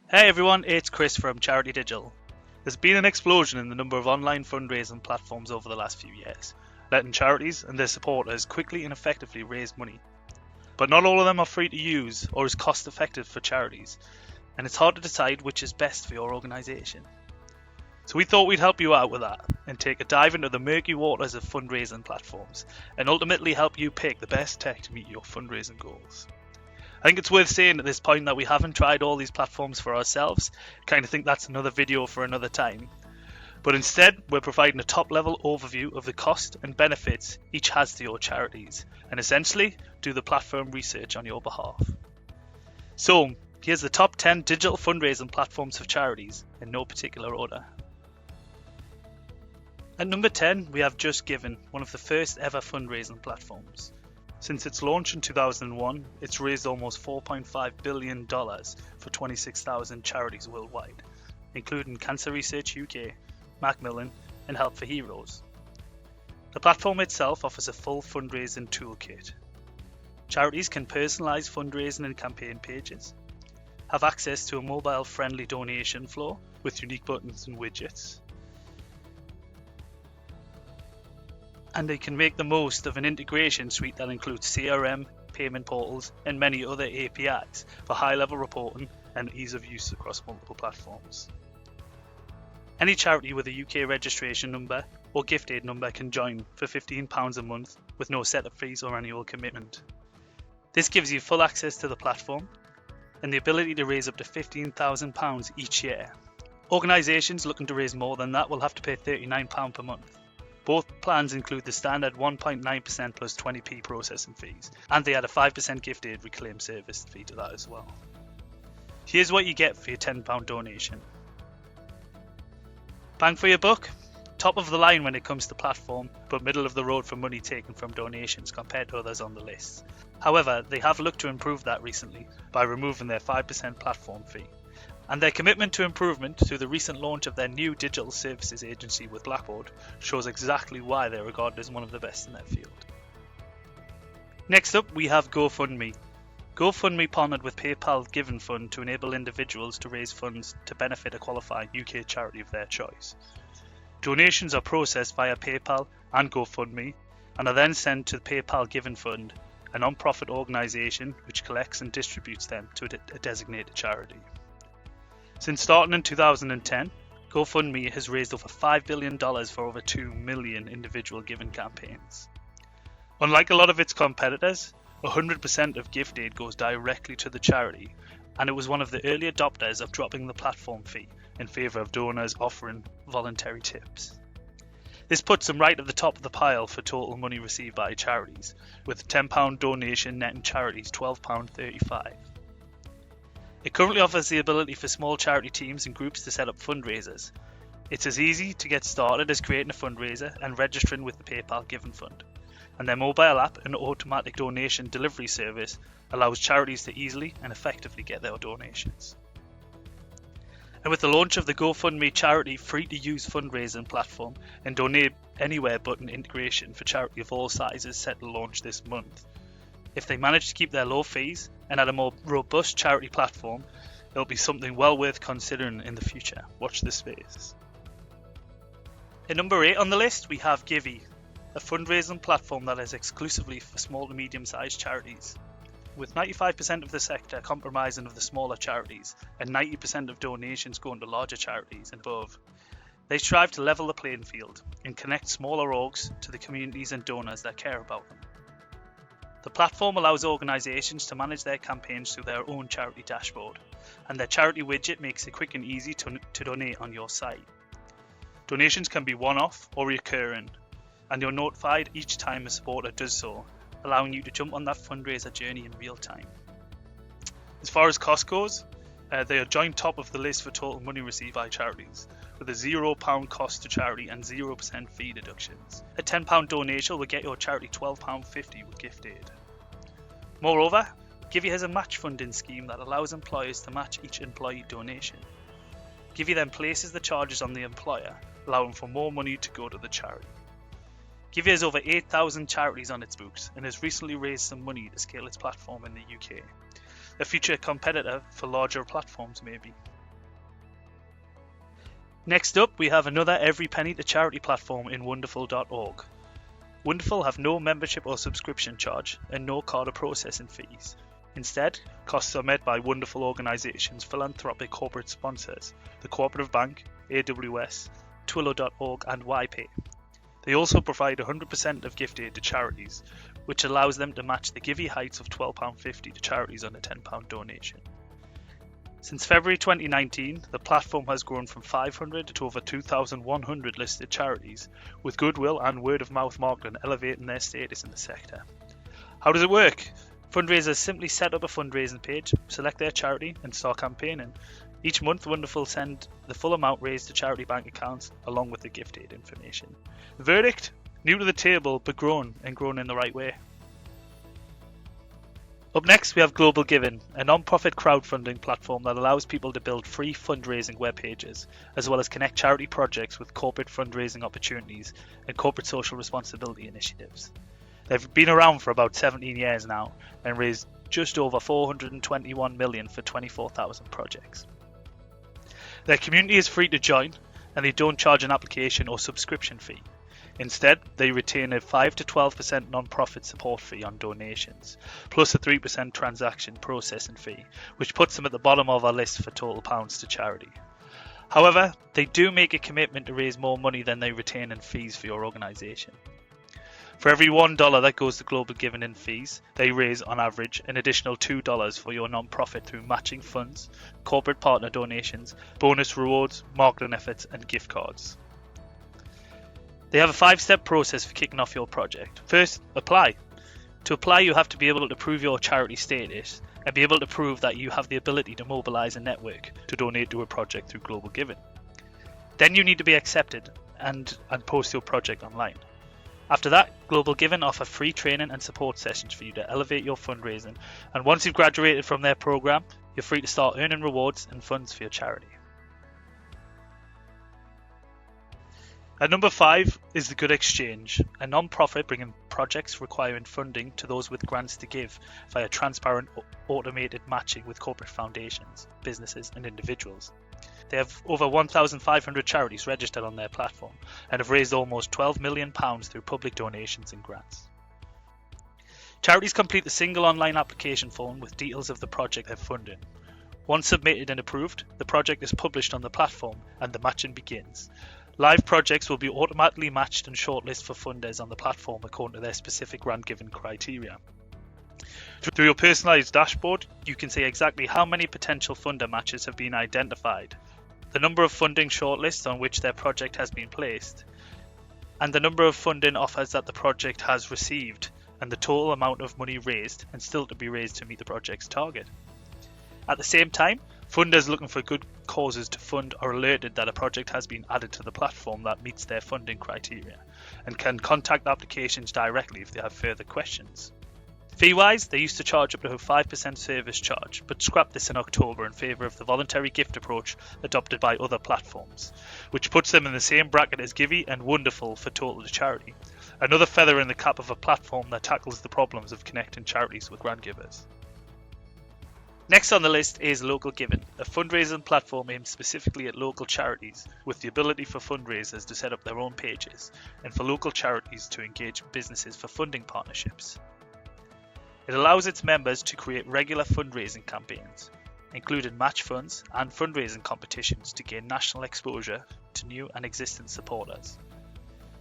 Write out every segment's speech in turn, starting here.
Hey everyone, it's Chris from Charity Digital. There's been an explosion in the number of online fundraising platforms over the last few years, letting charities and their supporters quickly and effectively raise money. But not all of them are free to use or is cost effective for charities, and it's hard to decide which is best for your organisation. So we thought we'd help you out with that and take a dive into the murky waters of fundraising platforms and ultimately help you pick the best tech to meet your fundraising goals. I think it's worth saying at this point that we haven't tried all these platforms for ourselves. Kind of think that's another video for another time. But instead, we're providing a top level overview of the cost and benefits each has to your charities, and essentially do the platform research on your behalf. So, here's the top 10 digital fundraising platforms for charities, in no particular order. At number 10, we have Just Giving, one of the first ever fundraising platforms. Since its launch in 2001, it's raised almost $4.5 billion for 26,000 charities worldwide, including Cancer Research UK, Macmillan, and Help for Heroes. The platform itself offers a full fundraising toolkit. Charities can personalise fundraising and campaign pages, have access to a mobile-friendly donation flow with unique buttons and widgets, and they can make the most of an integration suite that includes CRM, payment portals, and many other APIs for high-level reporting and ease of use across multiple platforms. Any charity with a UK registration number or gift aid number can join for £15 a month with no setup fees or annual commitment. This gives you full access to the platform and the ability to raise up to £15,000 each year. Organisations looking to raise more than that will have to pay £39 per month. Both plans include the standard 1.9% plus 20p processing fees, and they add a 5% gift aid reclaim service fee to that as well. Here's what you get for your £10 donation. Bang for your buck, top of the line when it comes to platform, but middle of the road for money taken from donations compared to others on the list. However, they have looked to improve that recently by removing their 5% platform fee. And their commitment to improvement through the recent launch of their new digital services agency with Blackboard shows exactly why they're regarded as one of the best in their field. Next up, we have GoFundMe. GoFundMe partnered with PayPal Giving Fund to enable individuals to raise funds to benefit a qualifying UK charity of their choice. Donations are processed via PayPal and GoFundMe and are then sent to the PayPal Giving Fund, a non-profit organisation which collects and distributes them to a designated charity. Since starting in 2010, GoFundMe has raised over $5 billion for over 2 million individual giving campaigns. Unlike a lot of its competitors, 100% of gift aid goes directly to the charity, and it was one of the early adopters of dropping the platform fee in favour of donors offering voluntary tips. This puts them right at the top of the pile for total money received by charities, with a £10 donation netting charities £12.35. It currently offers the ability for small charity teams and groups to set up fundraisers. It's as easy to get started as creating a fundraiser and registering with the PayPal Giving Fund. And their mobile app and automatic donation delivery service allows charities to easily and effectively get their donations. And with the launch of the GoFundMe charity free-to-use fundraising platform and donate anywhere button integration for charity of all sizes set to launch this month, if they manage to keep their low fees and add a more robust charity platform, it'll be something well worth considering in the future. Watch this space. At number 8 on the list, we have Givey, a fundraising platform that is exclusively for small to medium-sized charities. With 95% of the sector comprising of the smaller charities and 90% of donations going to larger charities and above, they strive to level the playing field and connect smaller orgs to the communities and donors that care about them. The platform allows organisations to manage their campaigns through their own charity dashboard, and their charity widget makes it quick and easy to donate on your site. Donations can be one-off or recurring, and you're notified each time a supporter does so, allowing you to jump on that fundraiser journey in real time. As far as cost goes, they are joint top of the list for total money received by charities, with a £0 cost to charity and 0% fee deductions. A £10 donation will get your charity £12.50 with gift aid. Moreover, Givey has a match funding scheme that allows employers to match each employee donation. Givey then places the charges on the employer, allowing for more money to go to the charity. Givey has over 8,000 charities on its books and has recently raised some money to scale its platform in the UK. A future competitor for larger platforms maybe. Next up, we have another every penny to charity platform in wonderful.org. Wonderful have no membership or subscription charge and no card or processing fees. Instead, costs are met by Wonderful organisations, philanthropic corporate sponsors, the Cooperative Bank, AWS, Twilio.org and YPay. They also provide 100% of gift aid to charities, which allows them to match the Givey heights of £12.50 to charities on a £10 donation. Since February 2019, the platform has grown from 500 to over 2,100 listed charities, with goodwill and word-of-mouth marketing elevating their status in the sector. How does it work? Fundraisers simply set up a fundraising page, select their charity and start campaigning. Each month, Wonderful send the full amount raised to charity bank accounts along with the gift aid information. The verdict? New to the table, but grown in the right way. Up next, we have Global Giving, a non-profit crowdfunding platform that allows people to build free fundraising web pages, as well as connect charity projects with corporate fundraising opportunities and corporate social responsibility initiatives. They've been around for about 17 years now and raised just over $421 million for 24,000 projects. Their community is free to join, and they don't charge an application or subscription fee. Instead, they retain a 5 to 12% non-profit support fee on donations, plus a 3% transaction processing fee, which puts them at the bottom of our list for total pounds to charity. However, they do make a commitment to raise more money than they retain in fees for your organisation. For every $1 that goes to Global Giving in fees, they raise, on average, an additional $2 for your non-profit through matching funds, corporate partner donations, bonus rewards, marketing efforts, and gift cards. They have a 5-step process for kicking off your project. First, apply. To apply, you have to be able to prove your charity status and be able to prove that you have the ability to mobilise a network to donate to a project through Global Giving. Then you need to be accepted and post your project online. After that, Global Giving offer free training and support sessions for you to elevate your fundraising, and once you've graduated from their program, you're free to start earning rewards and funds for your charity. At number 5 is The Good Exchange, a non-profit bringing projects requiring funding to those with grants to give via transparent automated matching with corporate foundations, businesses and individuals. They have over 1,500 charities registered on their platform and have raised almost £12 million through public donations and grants. Charities complete a single online application form with details of the project they're funding. Once submitted and approved, the project is published on the platform and the matching begins. Live projects will be automatically matched and shortlisted for funders on the platform according to their specific grant-giving criteria. Through your personalised dashboard, you can see exactly how many potential funder matches have been identified, the number of funding shortlists on which their project has been placed, and the number of funding offers that the project has received, and the total amount of money raised and still to be raised to meet the project's target. At the same time, funders looking for good causes to fund are alerted that a project has been added to the platform that meets their funding criteria and can contact applications directly if they have further questions. Fee-wise, they used to charge up to a 5% service charge, but scrapped this in October in favour of the voluntary gift approach adopted by other platforms, which puts them in the same bracket as Givey and Wonderful for total to charity, another feather in the cap of a platform that tackles the problems of connecting charities with grant givers. Next on the list is Local Giving, a fundraising platform aimed specifically at local charities with the ability for fundraisers to set up their own pages and for local charities to engage businesses for funding partnerships. It allows its members to create regular fundraising campaigns, including match funds and fundraising competitions to gain national exposure to new and existing supporters.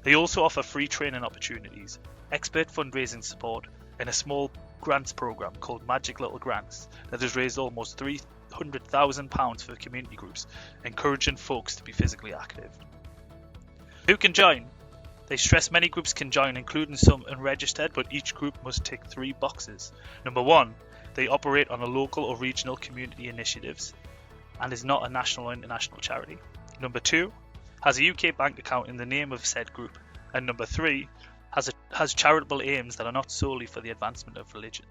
They also offer free training opportunities, expert fundraising support, and a small grants program called Magic Little Grants that has raised almost £300,000 for community groups, encouraging folks to be physically active. Who can join? They stress many groups can join, including some unregistered, but each group must tick 3 boxes. Number 1, they operate on a local or regional community initiatives and is not a national or international charity. Number 2, has a UK bank account in the name of said group. And number 3, has charitable aims that are not solely for the advancement of religion.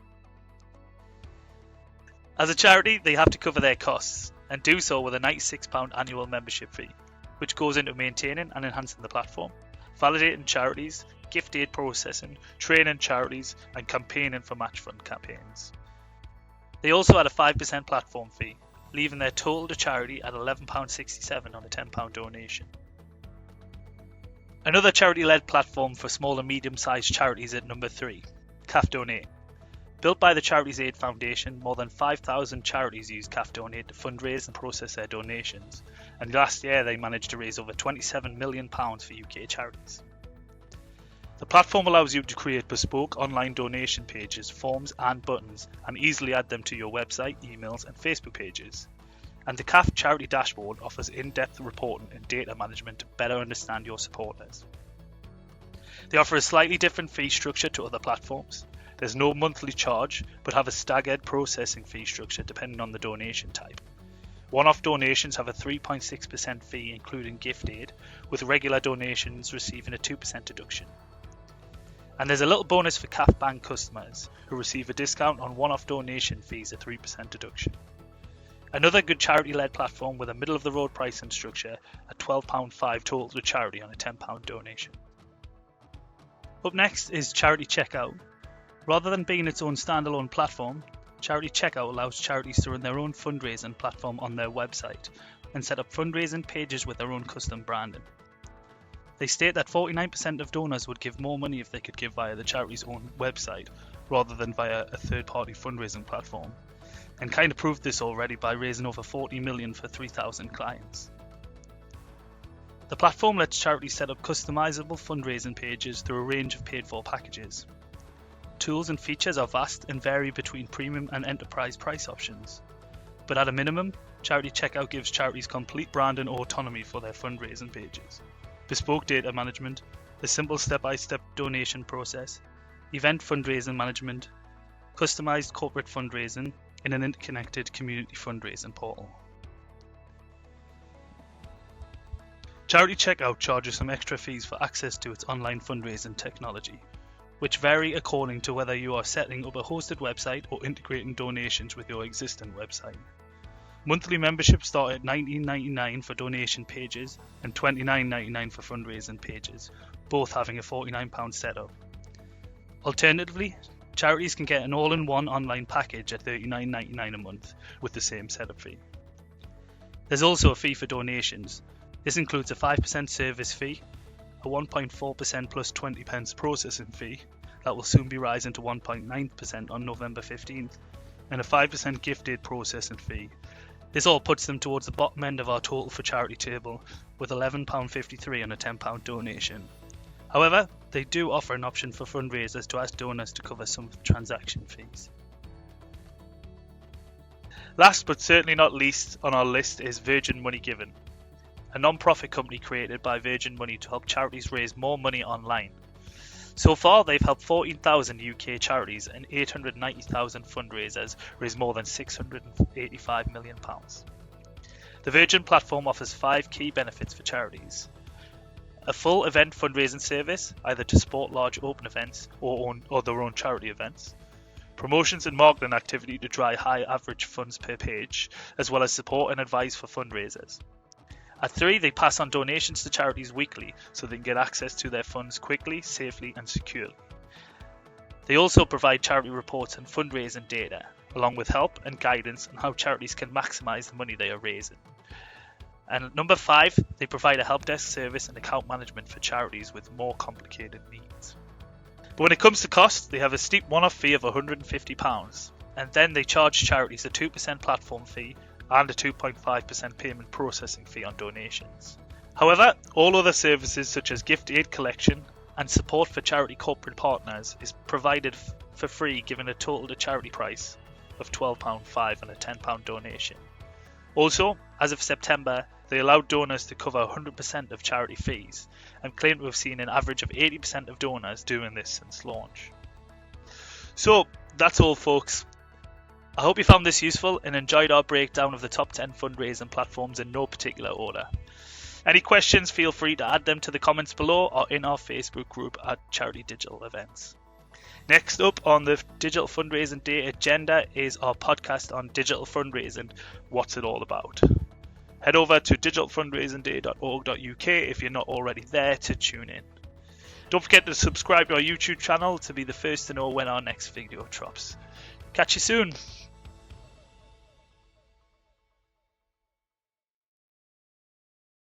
As a charity, they have to cover their costs and do so with a £96 annual membership fee, which goes into maintaining and enhancing the platform, validating charities, gift aid processing, training charities, and campaigning for match fund campaigns. They also had a 5% platform fee, leaving their total to charity at £11.67 on a £10 donation. Another charity-led platform for small and medium-sized charities at number 3, CAF Donate. Built by the Charities Aid Foundation, more than 5,000 charities use CAF Donate to fundraise and process their donations, and last year they managed to raise over £27 million for UK charities. The platform allows you to create bespoke online donation pages, forms and buttons, and easily add them to your website, emails and Facebook pages. And the CAF Charity Dashboard offers in-depth reporting and data management to better understand your supporters. They offer a slightly different fee structure to other platforms. There's no monthly charge, but have a staggered processing fee structure depending on the donation type. One-off donations have a 3.6% fee including gift aid, with regular donations receiving a 2% deduction. And there's a little bonus for CAF Bank customers who receive a discount on one-off donation fees at 3% deduction. Another good charity-led platform with a middle-of-the-road pricing structure at £12.5 total to charity on a £10 donation. Up next is Charity Checkout. Rather than being its own standalone platform, Charity Checkout allows charities to run their own fundraising platform on their website and set up fundraising pages with their own custom branding. They state that 49% of donors would give more money if they could give via the charity's own website rather than via a third-party fundraising platform, and kind of proved this already by raising over $40 million for 3,000 clients. The platform lets charities set up customizable fundraising pages through a range of paid-for packages. Tools and features are vast and vary between premium and enterprise price options. But at a minimum, Charity Checkout gives charities complete brand and autonomy for their fundraising pages, bespoke data management, a simple step-by-step donation process, event fundraising management, customized corporate fundraising, and an interconnected community fundraising portal. Charity Checkout charges some extra fees for access to its online fundraising technology, which vary according to whether you are setting up a hosted website or integrating donations with your existing website. Monthly memberships start at $19.99 for donation pages and $29.99 for fundraising pages, both having a £49 setup. Alternatively, charities can get an all-in-one online package at $39.99 a month with the same setup fee. There's also a fee for donations. This includes a 5% service fee, a 1.4% plus 20 pence processing fee that will soon be rising to 1.9% on November 15th, and a 5% gift aid processing fee. This all puts them towards the bottom end of our total for charity table with £11.53 on a £10 donation. However, they do offer an option for fundraisers to ask donors to cover some transaction fees. Last but certainly not least on our list is Virgin Money Given, a non-profit company created by Virgin Money to help charities raise more money online. So far, they've helped 14,000 UK charities and 890,000 fundraisers raise more than £685 million. The Virgin platform offers 5 key benefits for charities. A full event fundraising service, either to support large open events or their own charity events. Promotions and marketing activity to drive high average funds per page, as well as support and advice for fundraisers. At 3, they pass on donations to charities weekly so they can get access to their funds quickly, safely and securely. They also provide charity reports and fundraising data, along with help and guidance on how charities can maximise the money they are raising. And number 5, they provide a help desk service and account management for charities with more complicated needs. But when it comes to cost, they have a steep one-off fee of £150, and then they charge charities a 2% platform fee and a 2.5% payment processing fee on donations. However, all other services such as gift aid collection and support for charity corporate partners is provided for free, given a total to charity price of £12.5 and a £10 donation. Also, as of September, they allowed donors to cover 100% of charity fees and claim to have seen an average of 80% of donors doing this since launch. So, that's all folks. I hope you found this useful and enjoyed our breakdown of the top 10 fundraising platforms in no particular order. Any questions, feel free to add them to the comments below or in our Facebook group at Charity Digital Events. Next up on the Digital Fundraising Day agenda is our podcast on digital fundraising, What's It All About? Head over to digitalfundraisingday.org.uk if you're not already there to tune in. Don't forget to subscribe to our YouTube channel to be the first to know when our next video drops. Catch you soon!